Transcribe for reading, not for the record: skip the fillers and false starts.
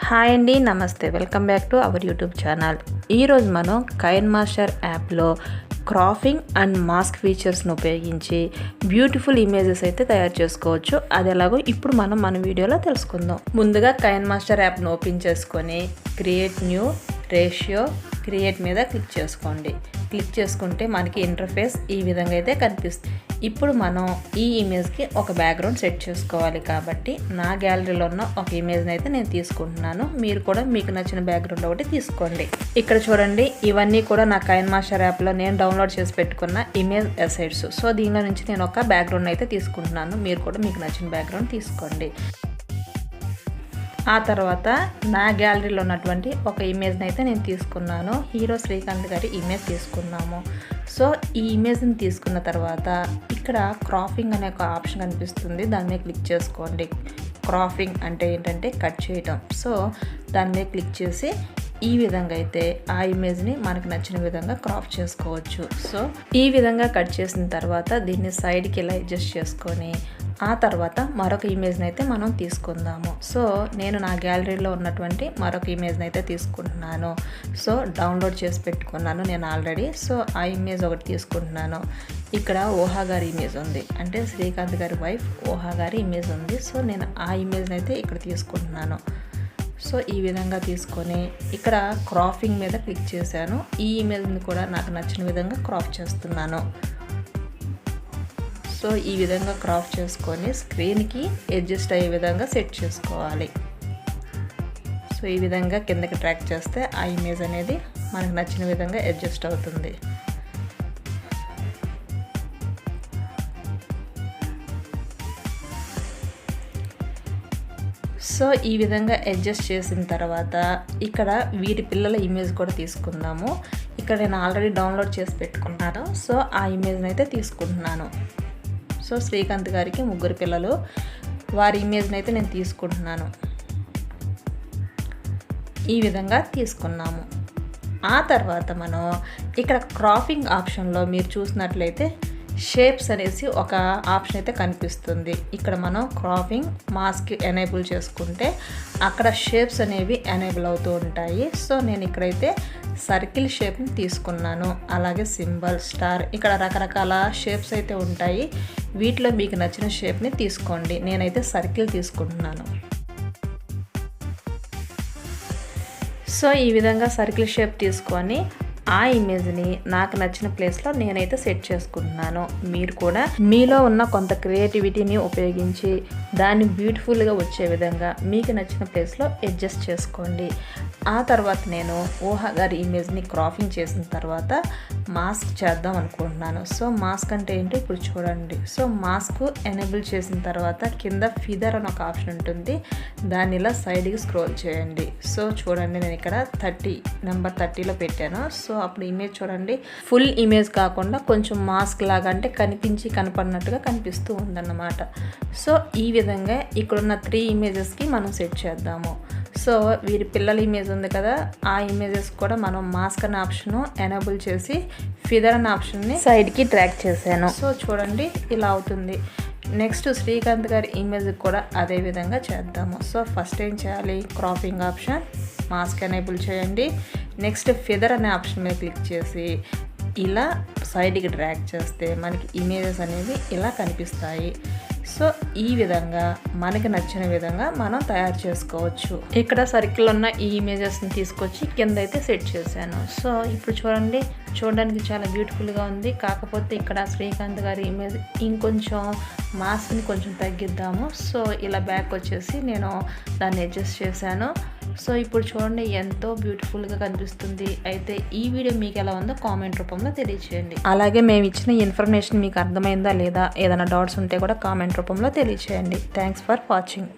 Hi అండి, నమస్తే. Welcome back to our YouTube channel. ఈరోజు మనం కైన్మాస్టర్ యాప్లో క్రాఫింగ్ అండ్ మాస్క్ ఫీచర్స్ను ఉపయోగించి బ్యూటిఫుల్ ఇమేజెస్ అయితే తయారు చేసుకోవచ్చు. అది ఎలాగో ఇప్పుడు మన వీడియోలో తెలుసుకుందాం. ముందుగా కైన్మాస్టర్ యాప్ను ఓపెన్ చేసుకొని క్రియేట్ న్యూ రేషియో క్రియేట్ మీద క్లిక్ చేసుకోండి. క్లిక్ చేసుకుంటే మనకి ఇంటర్ఫేస్ ఈ విధంగా అయితే కనిపిస్తుంది. ఇప్పుడు మనం ఈ ఇమేజ్కి ఒక బ్యాక్గ్రౌండ్ సెట్ చేసుకోవాలి కాబట్టి నా గ్యాలరీలో ఉన్న ఒక ఇమేజ్ని అయితే నేను తీసుకుంటున్నాను. మీరు కూడా మీకు నచ్చిన బ్యాక్గ్రౌండ్ ఒకటి తీసుకోండి. ఇక్కడ చూడండి, ఇవన్నీ కూడా నా కైన్మాస్టర్ యాప్లో నేను డౌన్లోడ్ చేసి పెట్టుకున్న ఇమేజ్ అసెట్స్. సో దీనిలో నుంచి నేను ఒక బ్యాక్గ్రౌండ్ అయితే తీసుకుంటున్నాను. మీరు కూడా మీకు నచ్చిన బ్యాక్గ్రౌండ్ తీసుకోండి. ఆ తర్వాత నా గ్యాలరీలో ఉన్నటువంటి ఒక ఇమేజ్ని అయితే నేను తీసుకున్నాను. హీరో శ్రీకాంత్ గారి ఇమేజ్ తీసుకున్నాము. సో ఈ ఇమేజ్ని తీసుకున్న తర్వాత ఇక్కడ క్రాఫింగ్ అనే ఒక ఆప్షన్ కనిపిస్తుంది. దాని మీద క్లిక్ చేసుకోండి. క్రాఫింగ్ అంటే ఏంటంటే కట్ చేయటం. సో దాని మీద క్లిక్ చేసి ఈ విధంగా అయితే ఆ ఇమేజ్ని మనకు నచ్చిన విధంగా క్రాప్ చేసుకోవచ్చు. సో ఈ విధంగా కట్ చేసిన తర్వాత దీన్ని సైడ్కి ఇలా అడ్జస్ట్ చేసుకొని ఆ తర్వాత మరొక ఇమేజ్ని అయితే మనం తీసుకుందాము. సో నేను నా గ్యాలరీలో ఉన్నటువంటి మరొక ఇమేజ్ని అయితే తీసుకుంటున్నాను. సో డౌన్లోడ్ చేసి పెట్టుకున్నాను నేను ఆల్రెడీ. సో ఆ ఇమేజ్ ఒకటి తీసుకుంటున్నాను. ఇక్కడ ఊహా గారి ఇమేజ్ ఉంది, అంటే శ్రీకాంత్ గారి వైఫ్ ఊహా గారి ఇమేజ్ ఉంది. సో నేను ఆ ఇమేజ్ని అయితే ఇక్కడ తీసుకుంటున్నాను. సో ఈ విధంగా తీసుకొని ఇక్కడ క్రాఫింగ్ మీద క్లిక్ చేశాను. ఈ ఇమేజ్ని కూడా నాకు నచ్చిన విధంగా క్రాప్ చేస్తున్నాను. సో ఈ విధంగా క్రాప్ చేసుకొని స్క్రీన్కి అడ్జస్ట్ అయ్యే విధంగా సెట్ చేసుకోవాలి. సో ఈ విధంగా కిందకి ట్రాక్ చేస్తే ఆ ఇమేజ్ అనేది మనకు నచ్చిన విధంగా అడ్జస్ట్ అవుతుంది. సో ఈ విధంగా అడ్జస్ట్ చేసిన తర్వాత ఇక్కడ వీరి పిల్లల ఇమేజ్ కూడా తీసుకుందాము. ఇక్కడ నేను ఆల్రెడీ డౌన్లోడ్ చేసి పెట్టుకున్నాను. సో ఆ ఇమేజ్ని అయితే తీసుకుంటున్నాను. సో శ్రీకాంత్ గారికి 3 పిల్లలు, వారి ఇమేజ్ని అయితే నేను తీసుకుంటున్నాను. ఈ విధంగా తీసుకున్నాము. ఆ తర్వాత మనం ఇక్కడ క్రాపింగ్ ఆప్షన్లో మీరు చూసినట్లయితే షేప్స్ అనేసి ఒక ఆప్షన్ అయితే కనిపిస్తుంది. ఇక్కడ మనం క్రాపింగ్ మాస్క్ ఎనేబుల్ చేసుకుంటే అక్కడ షేప్స్ అనేవి ఎనేబుల్ అవుతూ ఉంటాయి. సో నేను ఇక్కడైతే సర్కిల్ షేప్ని తీసుకున్నాను. అలాగే సింబల్, స్టార్, ఇక్కడ రకరకాల షేప్స్ అయితే ఉంటాయి. వీటిలో మీకు నచ్చిన షేప్ని తీసుకోండి. నేనైతే సర్కిల్ తీసుకుంటున్నాను. సో ఈ విధంగా సర్కిల్ షేప్ తీసుకొని ఆ ఇమేజ్ని నాకు నచ్చిన ప్లేస్లో నేనైతే సెట్ చేసుకుంటున్నాను. మీరు కూడా మీలో ఉన్న కొంత క్రియేటివిటీని ఉపయోగించి దాన్ని బ్యూటిఫుల్గా వచ్చే విధంగా మీకు నచ్చిన ప్లేస్లో అడ్జస్ట్ చేసుకోండి. ఆ తర్వాత నేను ఊహా గారి ఇమేజ్ని క్రాపింగ్ చేసిన తర్వాత మాస్క్ చేద్దాం అనుకుంటున్నాను. సో మాస్క్ అంటే ఏంటో ఇప్పుడు చూడండి. సో మాస్క్ ఎనేబుల్ చేసిన తర్వాత కింద ఫిదర్ అని ఒక ఆప్షన్ ఉంటుంది. దాన్ని ఇలా సైడ్కి స్క్రోల్ చేయండి. సో చూడండి, నేను ఇక్కడ నెంబర్ 30లో పెట్టాను. సో అప్పుడు ఇమేజ్ చూడండి, ఫుల్ ఇమేజ్ కాకుండా కొంచెం మాస్క్ లాగా, అంటే కనిపించి కనపడినట్టుగా కనిపిస్తూ ఉందన్నమాట. సో ఈ విధంగా ఇక్కడున్న 3 ఇమేజెస్కి మనం సెట్ చేద్దాము. సో వీరి పిల్లల ఇమేజ్ ఉంది కదా, ఆ ఇమేజెస్ కూడా మనం మాస్క్ అనే ఆప్షన్ ఎనేబుల్ చేసి ఫిదర్ అనే ఆప్షన్ని సైడ్కి ట్రాక్ చేశాను. సో చూడండి, ఇలా అవుతుంది. నెక్స్ట్ శ్రీకాంత్ గారి ఇమేజ్ కూడా అదే విధంగా చేద్దాము. సో ఫస్ట్ ఏం చేయాలి, క్రాపింగ్ ఆప్షన్, మాస్క్ ఎనేబుల్ చేయండి. నెక్స్ట్ ఫిదర్ అనే ఆప్షన్ మీద క్లిక్ చేసి ఇలా సైడ్కి డ్రాగ్ చేస్తే మనకి ఇమేజెస్ అనేవి ఇలా కనిపిస్తాయి. సో ఈ విధంగా మనకి నచ్చిన విధంగా మనం తయారు చేసుకోవచ్చు. ఇక్కడ సర్కిల్ ఉన్న ఈ ఇమేజెస్ని తీసుకొచ్చి కింద అయితే సెట్ చేశాను. సో ఇప్పుడు చూడండి, చూడడానికి చాలా బ్యూటిఫుల్గా ఉంది. కాకపోతే ఇక్కడ శ్రీకాంత్ గారి ఇమేజ్ ఇంకొంచెం మాస్క్ని కొంచెం తగ్గిద్దాము. సో ఇలా బ్యాక్ వచ్చేసి నేను దాన్ని అడ్జస్ట్ చేశాను. సో ఇప్పుడు చూడండి, ఎంతో బ్యూటిఫుల్గా కనిపిస్తుంది. అయితే ఈ వీడియో మీకు ఎలా ఉందో కామెంట్ రూపంలో తెలియచేయండి. అలాగే మేము ఇచ్చిన ఇన్ఫర్మేషన్ మీకు అర్థమైందా లేదా, ఏదైనా డౌట్స్ ఉంటే కూడా కామెంట్ రూపంలో తెలియచేయండి. Thanks for watching.